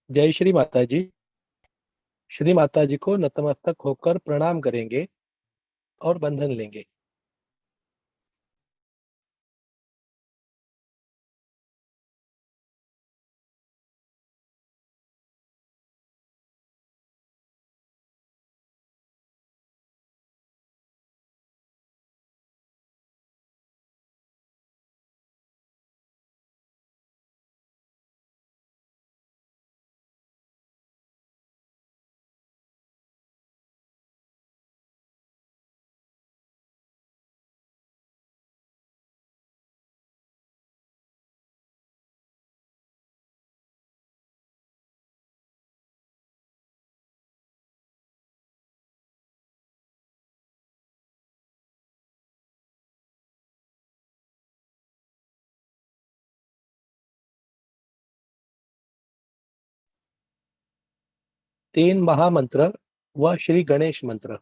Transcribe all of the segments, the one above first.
जय श्री माता जी। श्री माता जी को नतमस्तक होकर प्रणाम करेंगे और बंधन लेंगे। तीन महामंत्र व श्री गणेश मंत्र।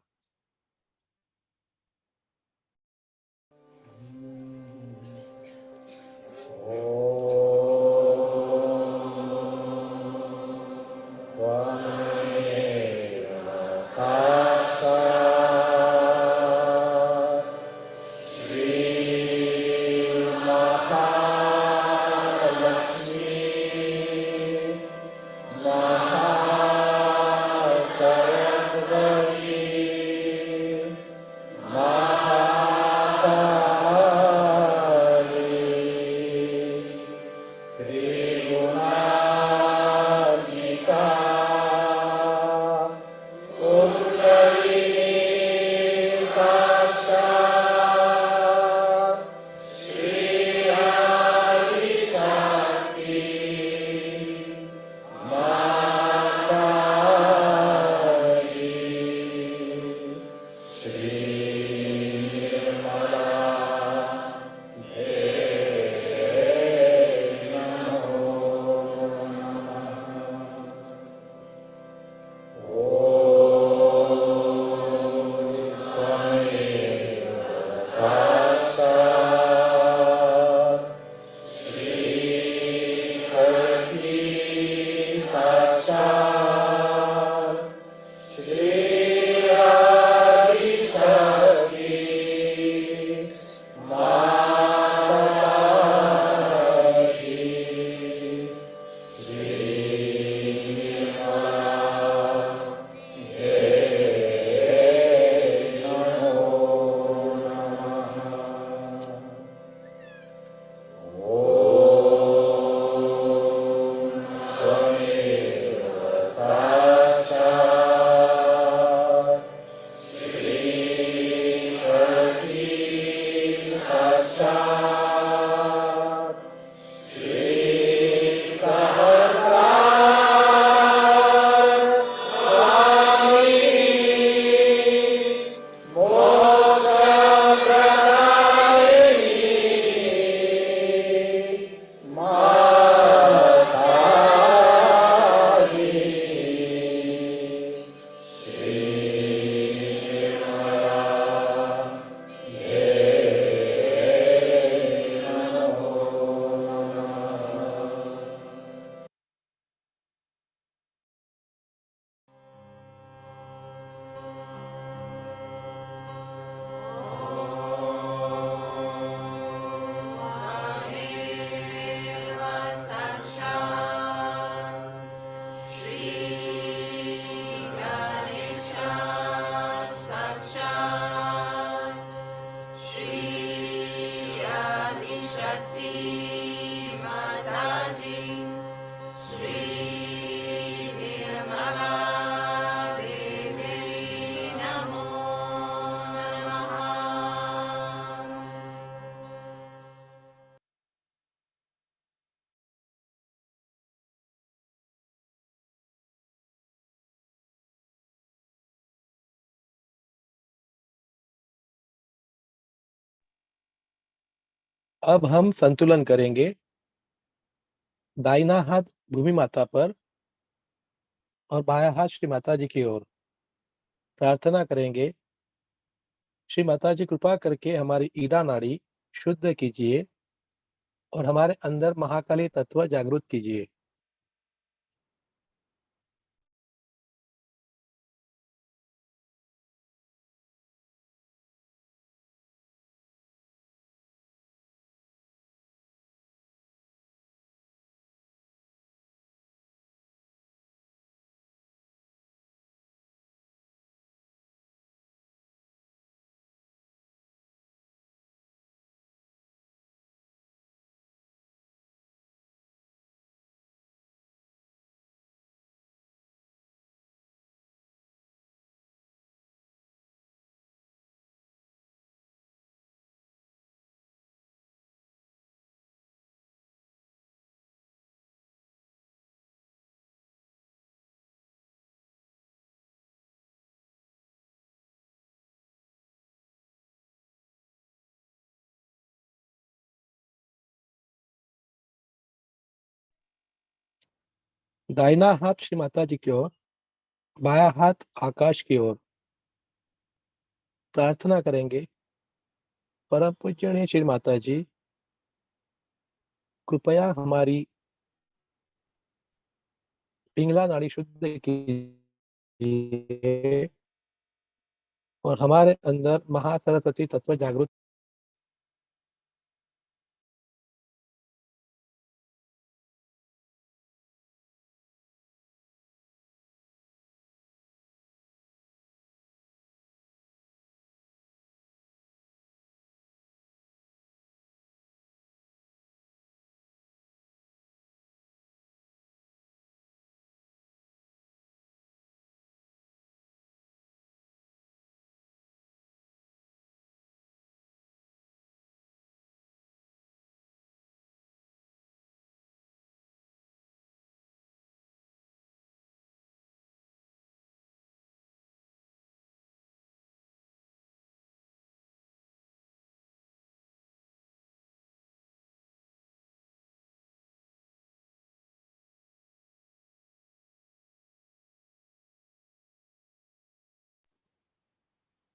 अब हम संतुलन करेंगे। दाहिना हाथ भूमि माता पर और बायां हाथ श्री माता जी की ओर। प्रार्थना करेंगे, श्री माता जी कृपा करके हमारी ईड़ा नाड़ी शुद्ध कीजिए और हमारे अंदर महाकाली तत्व जागृत कीजिए। दाहिना हाथ श्री माता जी की ओर, बायां हाथ आकाश की ओर। प्रार्थना करेंगे, परम पूजनीय श्री माता जी, कृपया हमारी पिंगला नाड़ी शुद्ध कीजिए और हमारे अंदर महासरस्वती तत्व जागृत।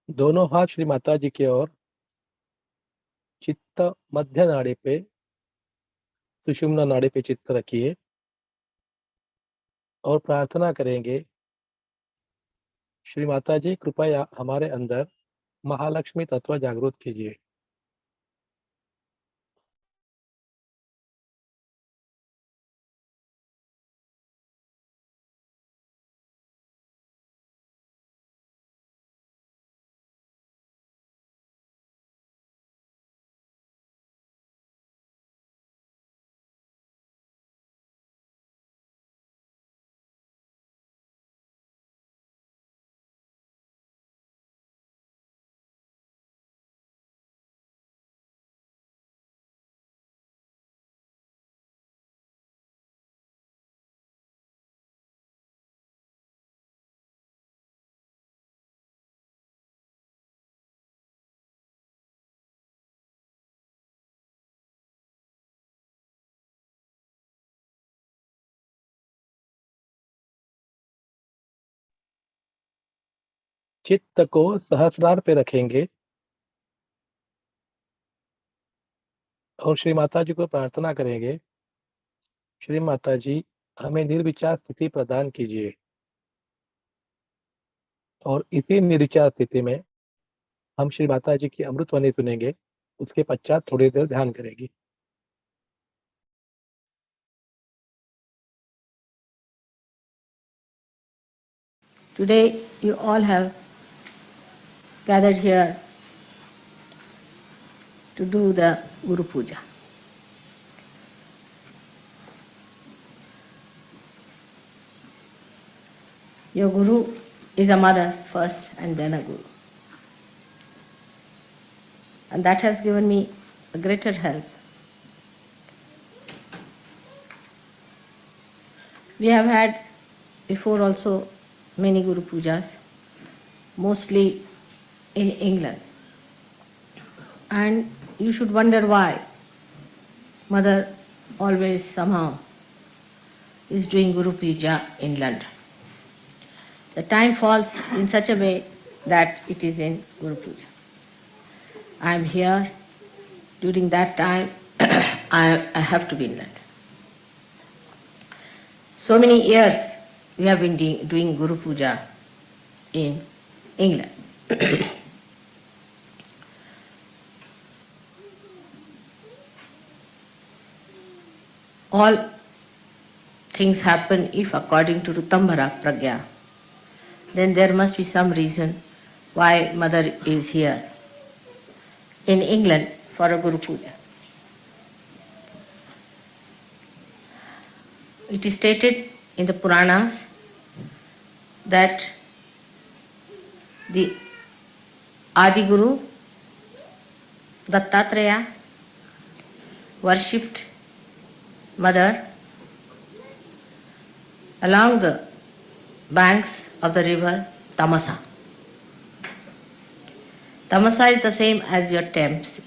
दोनों हाथ श्री माता जी की ओर, चित्त मध्य नाड़ी पे, सुषुम्ना नाड़ी पे चित्त रखिए और प्रार्थना करेंगे, श्री माता जी कृपया हमारे अंदर महालक्ष्मी तत्व जागृत कीजिए। चित्त को सहस्रार पे रखेंगे और श्री माता जी को प्रार्थना करेंगे, श्री माता जी हमें निर्विचार स्थिति प्रदान कीजिए और इसी निर्विचार स्थिति में हम श्री माता जी की अमृतवाणी सुनेंगे। उसके पश्चात थोड़ी देर ध्यान करेंगे। Today you all have gathered here to do the Guru Puja. Your Guru is a mother first and then a Guru. And that has given me a greater help. We have had before also many Guru Pujas, mostly in England. And you should wonder why Mother always somehow is doing Guru Puja in London. The time falls in such a way that it is in Guru Puja. I am here. During that time, I have to be in London. So many years we have been doing Guru Puja in England. All things happen if according to Rutambhara Pragya, then there must be some reason why Mother is here in England for a Guru Puja. It is stated in the Puranas that the Adi Guru, Dattatreya, worshipped Mother along the banks of the river Tamasa. Tamasa is the same as your Thames.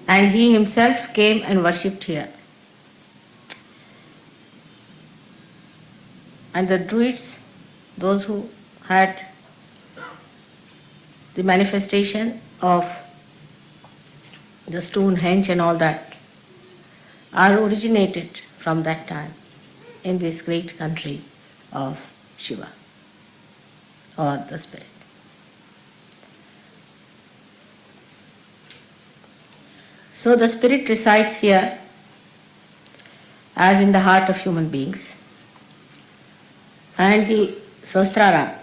And he himself came and worshipped here. And the druids, those who had the manifestation of the Stonehenge and all that, are originated from that time in this great country of Shiva or the spirit. So the spirit resides here as in the heart of human beings, and the Sahasrara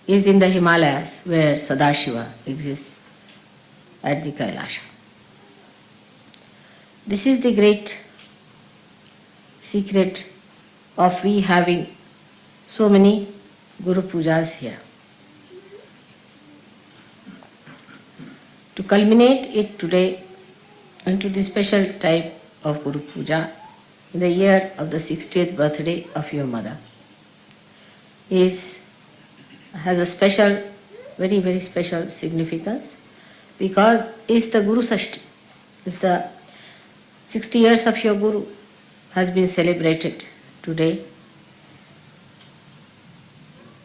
is in the Himalayas where Sadashiva exists at the Kailasha. This is the great secret of we having so many Guru Pujas here. To culminate it today into the special type of Guru Puja in the year of the 60th birthday of your mother has a special, very, very special significance, because it's the Guru Sashti. It's the 60 years of your Guru has been celebrated today,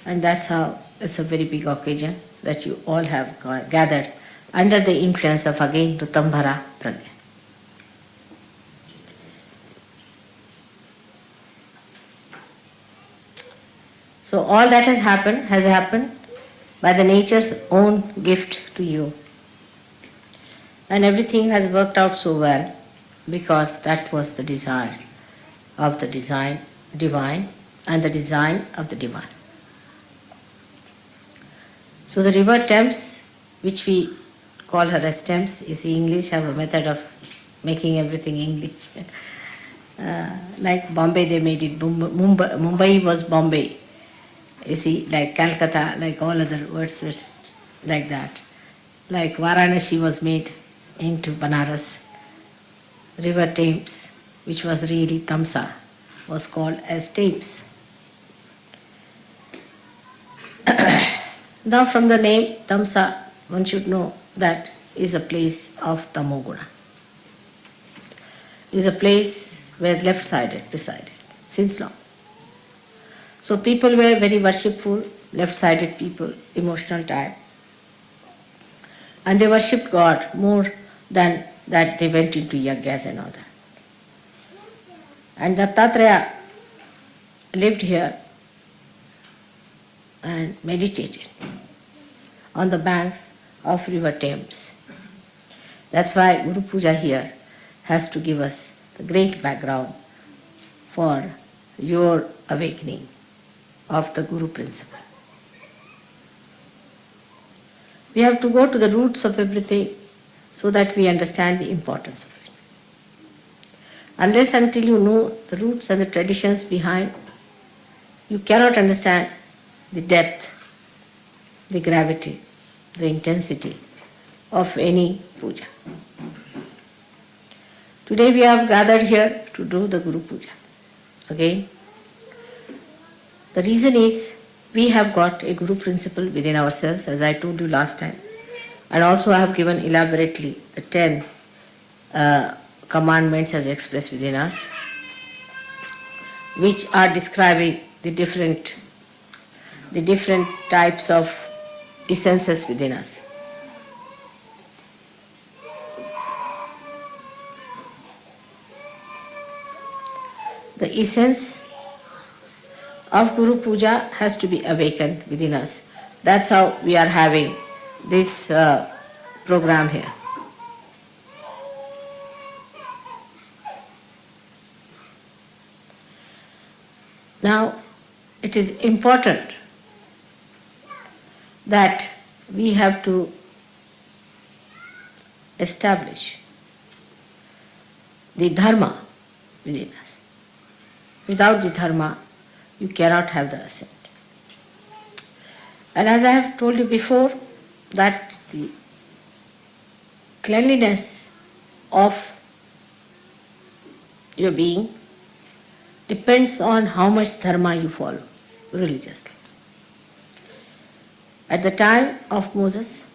and that's how it's a very big occasion that you all have gathered under the influence of again Ritambhara Pragya. So all that has happened by the nature's own gift to you. And everything has worked out so well because that was the desire of the divine and the design of the divine. So the river Thames, which we call her as Thames, you see English have a method of making everything English. Like Bombay they made it, Mumbai was Bombay. You see, like Calcutta, like all other words were like that. Like Varanasi was made into Banaras. River Thames, which was really Tamsa, was called as Thames. Now from the name Tamsa, one should know that is a place of Tamoguna. It is a place where left-sided resided since long. So people were very worshipful, left-sided people, emotional type. And they worshipped God more than that they went into yajnas and all that. And Dattatreya lived here and meditated on the banks of river Thames. That's why Guru Puja here has to give us the great background for your awakening of the Guru principle. We have to go to the roots of everything so that we understand the importance of it. Unless until you know the roots and the traditions behind, you cannot understand the depth, the gravity, the intensity of any puja. Today we have gathered here to do the Guru Puja. Again, the reason is we have got a Guru principle within ourselves, as I told you last time. And also I have given elaborately the 10 commandments as expressed within us, which are describing the different types of essences within us. The essence of Guru Puja has to be awakened within us. That's how we are having this program here. Now, it is important that we have to establish the dharma within us. Without the dharma, you cannot have the ascent. And as I have told you before, that the cleanliness of your being depends on how much dharma you follow religiously. At the time of Moses,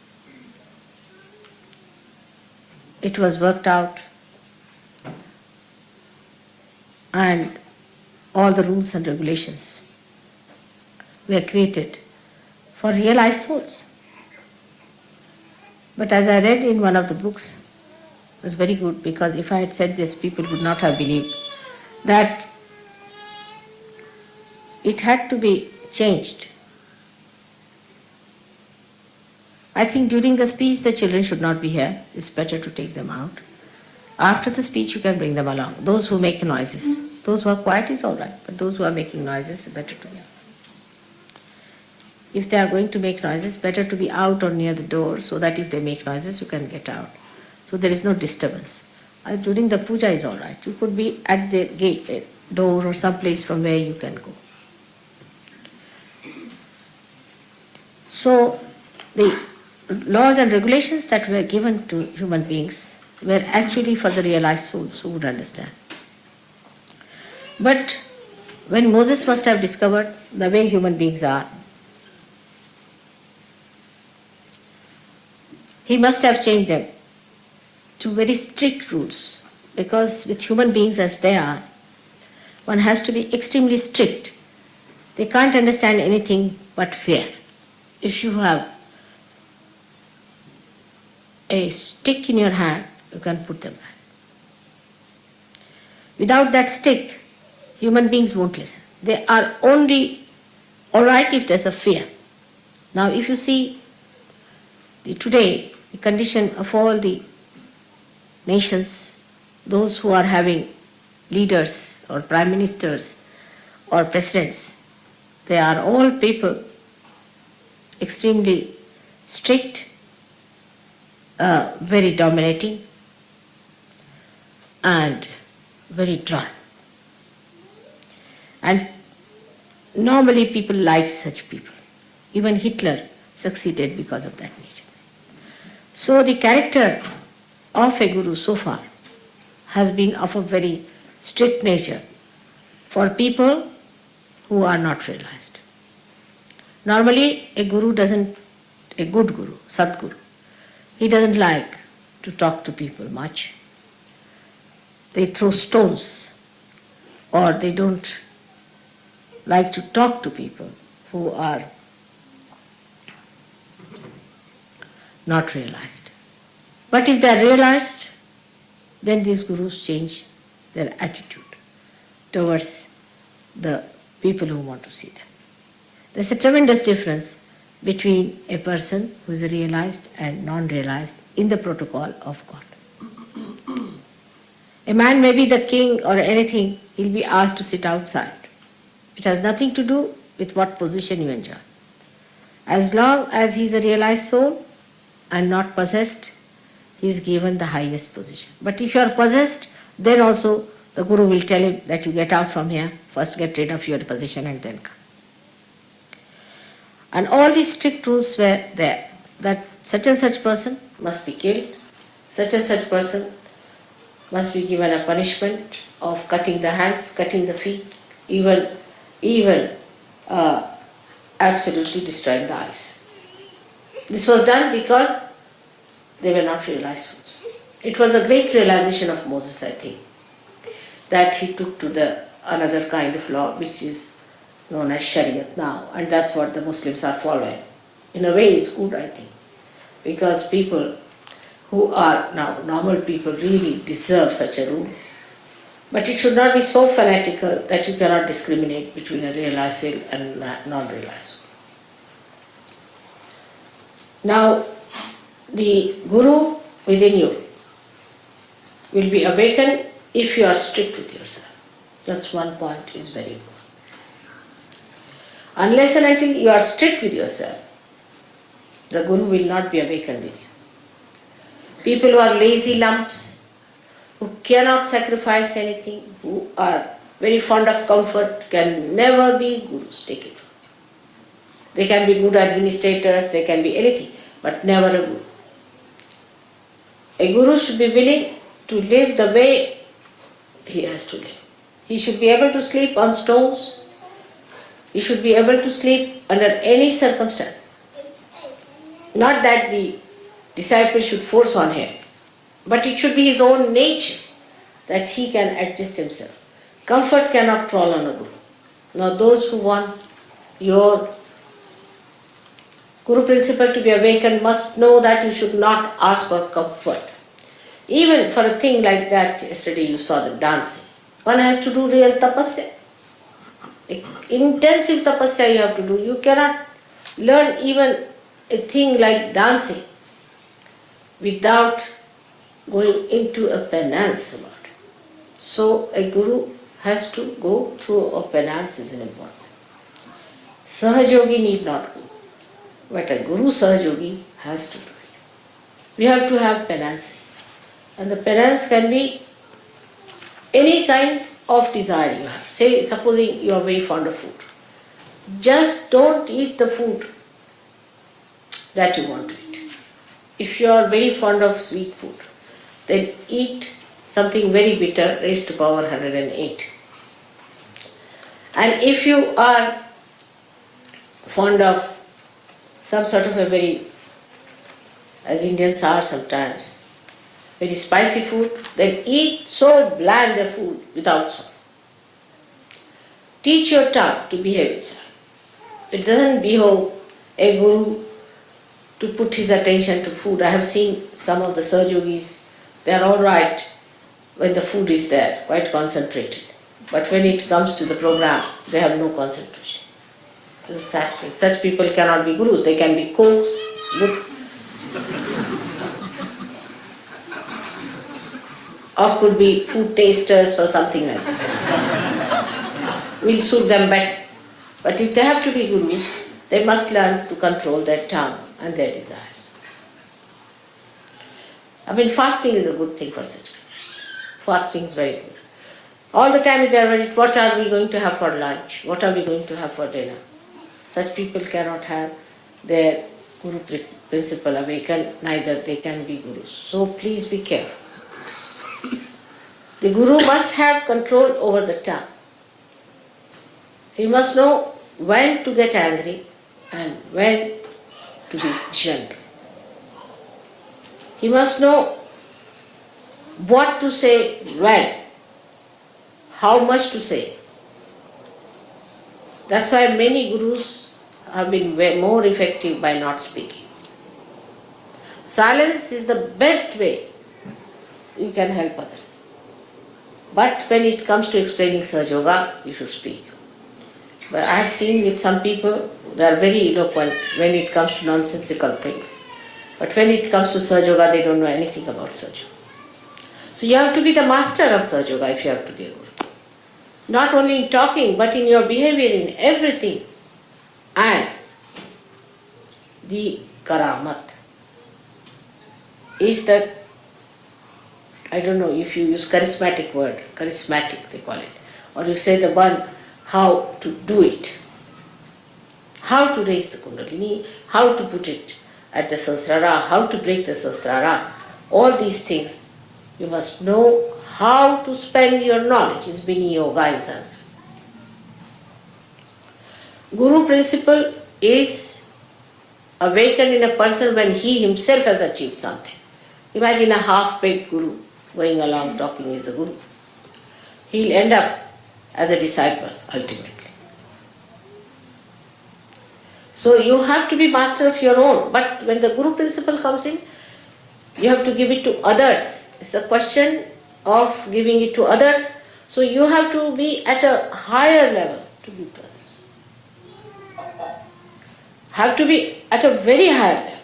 it was worked out and all the rules and regulations were created for realized souls. But as I read in one of the books, it was very good, because if I had said this, people would not have believed that it had to be changed. I think during the speech the children should not be here. It's better to take them out. After the speech you can bring them along. Those who make noises. Those who are quiet is all right, but those who are making noises, it's better to be out. If they are going to make noises, better to be out or near the door, so that if they make noises you can get out. So there is no disturbance. During the puja is all right. You could be at the gate, door, or some place from where you can go. So the laws and regulations that were given to human beings were actually for the realized souls who would understand. But when Moses must have discovered the way human beings are, he must have changed them to very strict rules, because with human beings as they are, one has to be extremely strict. They can't understand anything but fear. If you have a stick in your hand, you can put them back. Without that stick, human beings won't listen. They are only all right if there's a fear. Now if you see today, the condition of all the nations, those who are having leaders or prime ministers or presidents, they are all people extremely strict, very dominating, and very dry. And normally people like such people. Even Hitler succeeded because of that nature. So the character of a guru so far has been of a very strict nature for people who are not realized. Normally a good guru, Sadguru, he doesn't like to talk to people much. They throw stones, or they don't like to talk to people who are not realized. But if they are realized, then these gurus change their attitude towards the people who want to see them. There's a tremendous difference between a person who is realized and non-realized in the protocol of God. A man may be the king or anything, he'll be asked to sit outside. It has nothing to do with what position you enjoy. As long as he's a realized soul and not possessed, he is given the highest position. But if you are possessed, then also the guru will tell him that you get out from here, first get rid of your position and then come. And all these strict rules were there, that such and such person must be killed, such and such person must be given a punishment of cutting the hands, cutting the feet, even absolutely destroying the eyes. This was done because they were not realized souls. It was a great realization of Moses, I think, that he took to the another kind of law which is known as Shariat now, and that's what the Muslims are following. In a way it's good, I think, because people who are now normal people really deserve such a rule. But it should not be so fanatical that you cannot discriminate between a realized soul and non-realized soul. Now, the guru within you will be awakened if you are strict with yourself. That's one point is very important. Unless and until you are strict with yourself, the guru will not be awakened with you. People who are lazy lumps, who cannot sacrifice anything, who are very fond of comfort, can never be gurus, take it. They can be good administrators, they can be anything, but never a guru. A guru should be willing to live the way he has to live. He should be able to sleep on stones. He should be able to sleep under any circumstances. Not that the disciple should force on him, but it should be his own nature that he can adjust himself Comfort cannot crawl on a guru. Now those who want your Guru principle to be awakened must know that you should not ask for comfort. Even for a thing like that, yesterday you saw the dancing. One has to do real tapasya. Intensive tapasya you have to do. You cannot learn even a thing like dancing without going into a penance about it. So a guru has to go through a penance is important. Sahajogi need not go, but a guru Sahajogi has to do it. We have to have penances. And the penance can be any kind of desire you have. Say, supposing you are very fond of food. Just don't eat the food that you want to eat. If you are very fond of sweet food, then eat something very bitter, raised to power 108. And if you are fond of some sort of a very, as Indians are sometimes, very spicy food, then eat so bland a food without salt. Teach your tongue to behave itself. It doesn't behove a guru to put his attention to food. I have seen some of the Sahajogis, they are all right when the food is there, quite concentrated. But when it comes to the program, they have no concentration. It's a sad thing. Such people cannot be gurus. They can be cooks, or could be food tasters or something like that. We'll suit them better. But if they have to be gurus, they must learn to control their tongue and their desire. I mean, fasting is a good thing for such people. Fasting is very good. All the time they are worried, what are we going to have for lunch? What are we going to have for dinner? Such people cannot have their guru principle awakened, neither they can be gurus. So please be careful. The guru must have control over the tongue. He must know when to get angry and when to be gentle. He must know what to say when, how much to say. That's why many gurus have been more effective by not speaking. Silence is the best way you can help others. But when it comes to explaining Sahaja Yoga, you should speak. But I have seen with some people, they are very eloquent when it comes to nonsensical things. But when it comes to Sahaja Yoga, they don't know anything about Sahaja Yoga. So you have to be the master of Sahaja Yoga if you have to be a guru. Not only in talking, but in your behavior, in everything. And the karamat is the, I don't know if you use charismatic word, charismatic they call it, or you say the one how to do it, how to raise the kundalini, how to put it at the sahasrara, how to break the sahasrara, all these things you must know how to spend your knowledge. It's Bini Yoga in Sanskrit. Guru principle is awakened in a person when he himself has achieved something. Imagine a half-baked guru going along talking as a guru. He'll end up as a disciple ultimately. So you have to be master of your own. But when the guru principle comes in, you have to give it to others. It's a question of giving it to others. So you have to be at a higher level to give to others. Have to be at a very high level.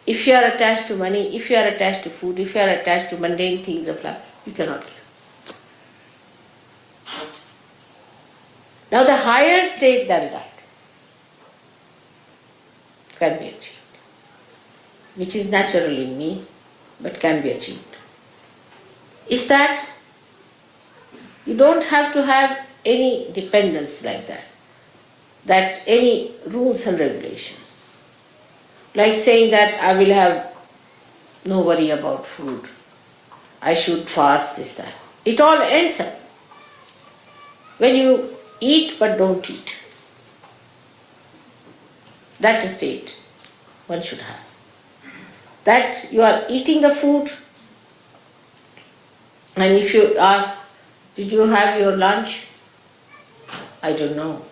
If you are attached to money, if you are attached to food, if you are attached to mundane things of life, you cannot give. Now the higher state than that can be achieved, which is natural in me, but can be achieved, is that you don't have to have any dependence like that any rules and regulations. Like saying that I will have no worry about food, I should fast this, that. It all ends up when you eat but don't eat. That's the state one should have. That you are eating the food, and if you ask, Did you have your lunch? I don't know.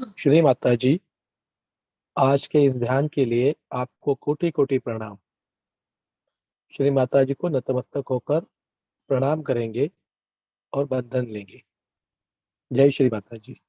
Shri Mata जी, आज के इस ध्यान के लिए आपको कोटि-कोटि प्रणाम। श्री माता जी को नतमस्तक होकर प्रणाम करेंगे और बंधन लेंगे। जय श्री माता जी।